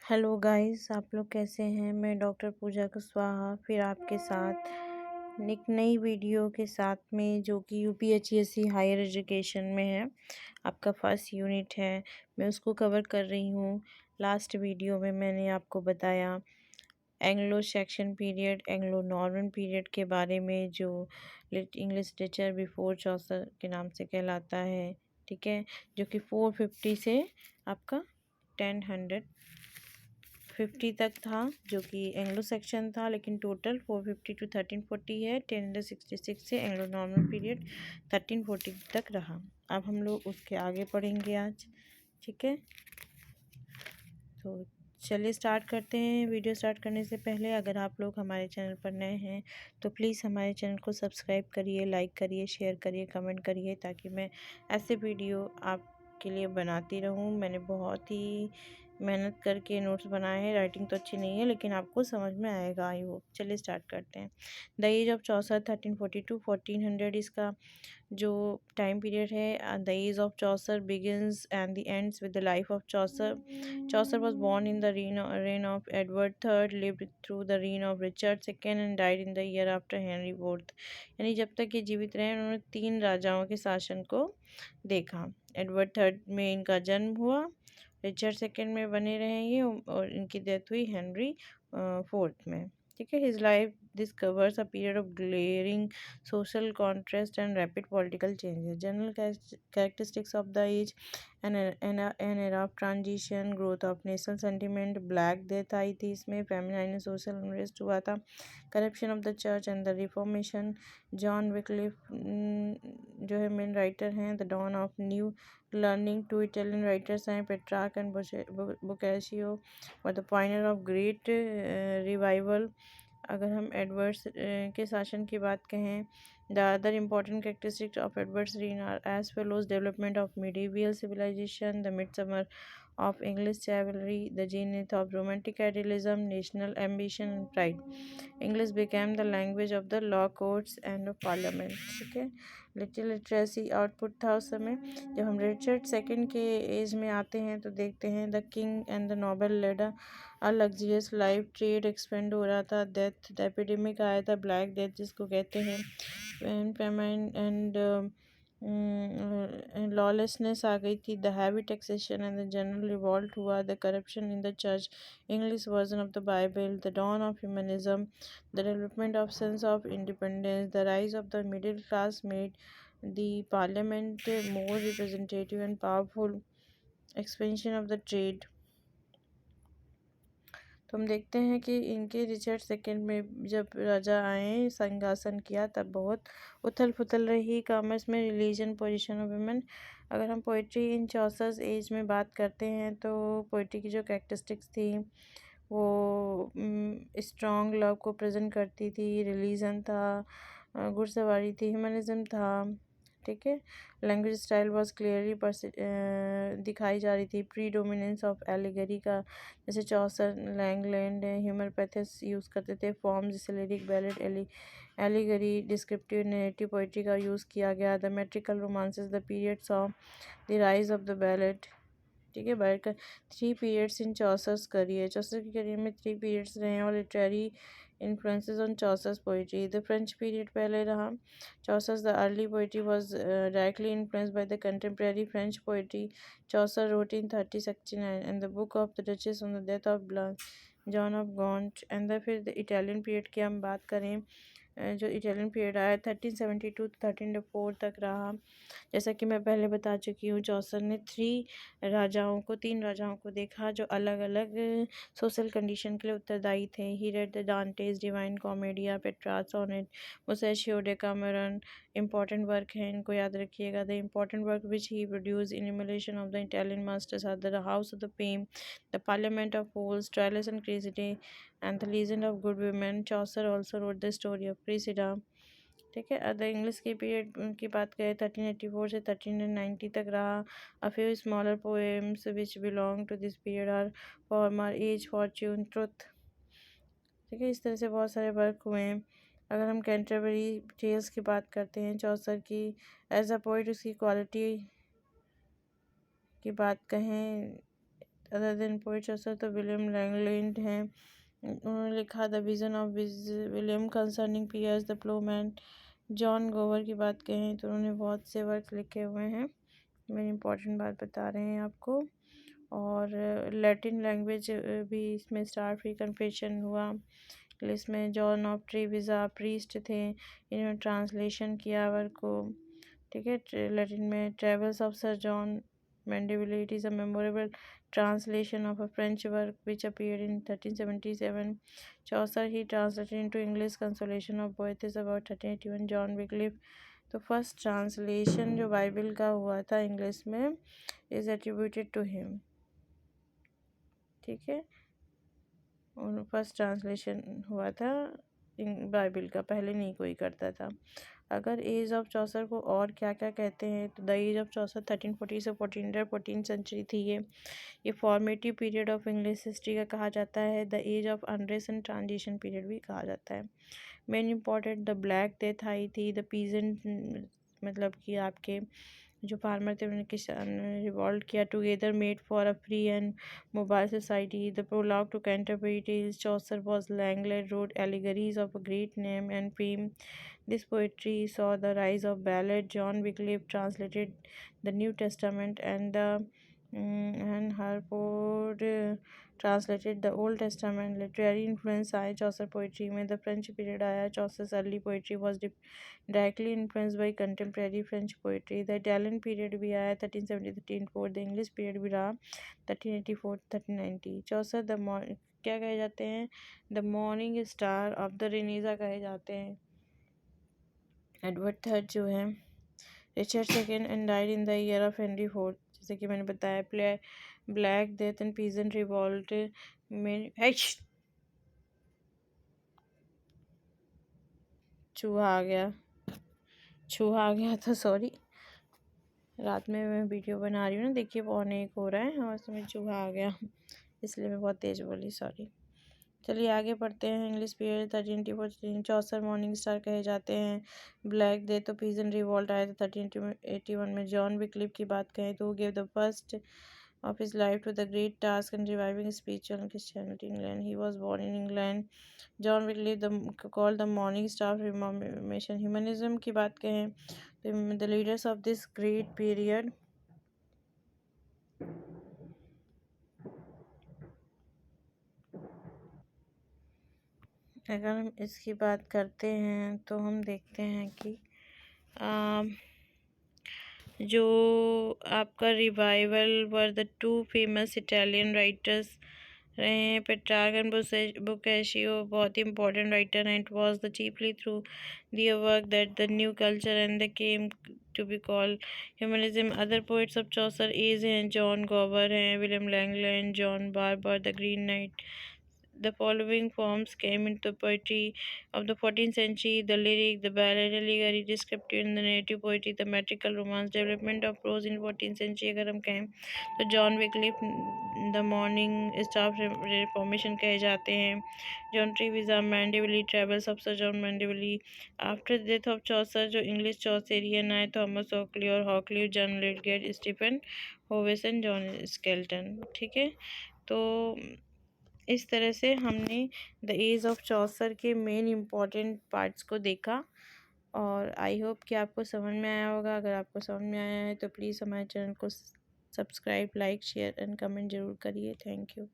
Hello guys, आप लोग कैसे हैं। मैं डॉक्टर पूजा कुशवाहा फिर आपके साथ एक नई वीडियो के साथ में, जो कि यूपीएचईएससी हायर एजुकेशन में है। आपका फर्स्ट यूनिट है, मैं उसको कवर कर रही हूँ। लास्ट वीडियो में मैंने आपको बताया Anglo Saxon period, Anglo Norman period के बारे में, जो इंग्लिश लिटरेचर बिफोर चौसर के नाम से कहलाता है। ठीक है, जो कि 450 से आपका 1050 तक था, जो कि एंग्लो सेक्शन था। लेकिन टोटल 450 to 1340 है। 1066 से एंग्लो नॉर्मल पीरियड 1340 तक रहा। अब हम लोग उसके आगे पढ़ेंगे आज। ठीक है, तो चलिए स्टार्ट करते हैं। वीडियो स्टार्ट करने से पहले अगर आप लोग हमारे चैनल पर नए हैं तो प्लीज़ हमारे चैनल को सब्सक्राइब करिए, लाइक करिए, शेयर करिए, कमेंट करिए, ताकि मैं ऐसे वीडियो आपके लिए बनाती रहूं। मैंने बहुत ही मेहनत करके नोट्स बनाए हैं। राइटिंग तो अच्छी नहीं है, लेकिन आपको समझ में आएगा, आई होप। चलिए स्टार्ट करते हैं। द एज ऑफ चौसर 1342 1400 इसका जो टाइम पीरियड है। The age of Chaucer begins and the ends with the life of Chaucer. Chaucer was born in the reign of Edward III, lived through the reign of Richard II and died in the year after Henry IV। यानी जब तक ये जीवित रहे उन्होंने 3 राजाओं के शासन को देखा। एडवर्ड थर्ड में इनका जन्म हुआ, रिचर्ड सेकेंड में बने रहे ये, और इनकी डेथ हुई हेनरी फोर्थ में। ठीक है, his life this covers a period of glaring social contrast and rapid political changes। General characteristics of the age: an era of transition, growth of national sentiment, black death आई थी इसमें, feminine social unrest हुआ था, corruption of the church and the reformation। John Wycliffe जो है main writer हैं। The dawn of new learning, 2 Italian writers हैं, Petrarch and Boccaccio, और the pioneer of great revival. अगर हम एडवर्ड्स के शासन की बात कहें, the other important characteristics of Edward's reign are as follows: development of medieval civilisation, the midsummer of English chivalry, the zenith of romantic idealism, national ambition and pride। English became the language of the law courts and of parliament। ठीक है, literacy output था उस समय। जब हम Richard second के as में आते हैं तो देखते हैं the king and the noble led a luxurious life, trade expand हो रहा था, डेथ एपिडेमिक आया था, ब्लैक डेथ जिसको कहते हैं, फेमाइन एंड लॉलेसनेस आ गई थी, the heavy taxation and the general revolt हुआ, the corruption in the church, English version of the Bible, the dawn of humanism, the development of sense of independence, the rise of the middle class made the parliament more representative and powerful, expansion of the trade. तो हम देखते हैं कि इनके Richard second में जब राजा आए, सिंहासन किया, तब बहुत उथल पुथल रही कॉमर्स में, रिलीजन, पोजीशन ऑफ वुमेन। अगर हम पोइट्री इन चौसर एज में बात करते हैं तो पोइट्री की जो कैरेक्टरिस्टिक्स थी वो स्ट्रॉन्ग लव को प्रेजेंट करती थी, रिलीजन था, घुड़सवारी थी, ह्यूमनिज्म था। ठीक है, लैंग्वेज स्टाइल वॉज क्लियरली दिखाई जा रही थी, प्री डोमिनेंस ऑफ एलिगरी का, जैसे चौसर लैंगलैंड ह्यूमर पैथस यूज़ करते थे। फॉर्म जैसे lyric, ballot, allegory, descriptive narrative poetry का यूज़ किया गया। The metrical romances, the periods of the rise of the ballot. ठीक है, बैठ कर 3 पीरियड्स इन चौसर्स करियर, चौसर के करियर में 3 पीरियड्स रहे हैं। और literary influences on Chaucer's poetry, the French period पहले रहा। Chaucer's the early poetry was directly influenced by the contemporary French poetry. Chaucer wrote in 3069 and the book of the duchess on the death of John of Gaunt. And फिर the Italian period की हम बात करें, जो Italian period आया 1372 to 1304 तक रहा। जैसा कि मैं पहले बता चुकी हूँ, चौसर ने 3 राजाओं को देखा जो अलग अलग सोशल कंडीशन के लिए उत्तरदायी थे। He read the Dante's divine comedia, Petrarch sonnet, मुसेशियो, डेकामेरन। इम्पॉर्टेंट वर्क है, इनको याद रखिएगा। The important work which he produce in emulation of the Italian masters are the house of the fame, the parliament of fools, Troilus and Criseyde, and the legend of good women। Chaucer also wrote the story of Cressida। ठीक है, other English के period की बात करें 1384 से 1390 तक रहा। A few smaller poems which belong to this period are former, age, fortune, truth. ठीक है, इस तरह से बहुत सारे वर्क हुए हैं। अगर हम कैंटरबरी टेल्स की बात करते हैं चौसर की, एज अ पोइट उसकी क्वालिटी की बात कहें अदर देन पोइट चौसर तो विलियम लैंगलैंड हैं। उन्होंने लिखा the vision of William concerning Piers the ploughman. John Gower की बात कहें तो उन्होंने बहुत से वर्क लिखे हुए हैं। मेरी इंपॉर्टेंट बात बता रहे हैं आपको। और लैटिन लैंग्वेज भी इसमें स्टार फ्री कन्फेशन हुआ। इसमें जॉन ऑफ ट्रेविज़ा प्रीस्ट थे, इन्होंने ट्रांसलेशन किया वर्क को। ठीक है, लैटिन में travels of sir John Mandeville, it is a memorable translation of a French work which appeared in 1377. Chaucer he translated into English Consolation of Boethius about 1381. John Wycliffe, तो first translation जो Bible का हुआ था English में is attributed to him. ठीक है, first translation हुआ था बाइबल का, पहले नहीं कोई करता था। अगर एज ऑफ चौसर को और क्या क्या कहते हैं तो द एज ऑफ चौसर 1340 से 1414 सेंचुरी थी। ये formative period of English history का कहा जाता है। The age of unrest and transition period भी कहा जाता है। Main important the black death आई थी। द पीजेंट मतलब कि आपके जो फार्मर थे उन्होंने किसान रिवॉल्ट किया। Together made for a free and mobile society. The prologue to Canterbury tales Chaucer was Langland road allegories of a great name and fame. This poetry saw the rise of ballad. John Wycliffe translated the New Testament and Harford translated the Old Testament. Literary influence आए चौसर poetry में। The French period आया। Chaucer's early poetry was directly influenced by contemporary French poetry. The Italian period भी आया 1370-1304। The English period भी रहा 1384-1390। Chaucer क्या कहे जाते हैं? The morning star of the Renaissance कहे जाते हैं। एडवर्ड थर्ड जो है Richard second and died in the year of Henry fourth. जैसे कि मैंने बताया black death and peasant revolt में चूहा आ गया तो सॉरी, रात में मैं वीडियो बना रही हूँ ना, देखिए 1:45 हो रहा है और उसमें चूहा आ गया इसलिए मैं बहुत तेज़ बोली, सॉरी। चलिए आगे पढ़ते हैं। English period 1384। चौसर मॉर्निंग स्टार कहे जाते हैं। ब्लैक डेथ तो पीजन रिवॉल्ट आया था 1381 में। जॉन विक्लिफ की बात कहें तो give the first of his life to the great task and reviving spiritual and Christianity in England. He was born in England. John Wycliffe called the morning star of Reformation. Humanism की बात कहें तो the leaders of this great period अगर हम इसकी बात करते हैं तो हम देखते हैं कि जो आपका revival were the two famous Italian writers रहे हैं। पेट्रार्क एंड बोccaccio बहुत ही इंपॉर्टेंट राइटर हैं। It was the chiefly through their work that the new culture and the came to be called humanism. Other poets of Chaucer age हैं John Gower हैं, William Langland, John Barber, the green knight. The following forms came into poetry of the 14th century: the lyric, the ballad, allegory, descriptive, and the narrative poetry, the metrical romance. Development of prose in 14th century अगर हम कहें तो John Wycliffe the morning star reformation कहे जाते हैं। John Trevisa Mandeville travels of sir John Mandeville. After the death of Chaucer जो English Chaucerian आए Thomas Hoccleve और Hoccleve, John Lydgate, Stephen Hawes, John Skelton. ठीक है, तो इस तरह से हमने द एज ऑफ चौसर के मेन इम्पॉर्टेंट पार्ट्स को देखा और आई होप कि आपको समझ में आया होगा। अगर आपको समझ में आया है तो प्लीज़ हमारे चैनल को subscribe, like, share and comment ज़रूर करिए। Thank you.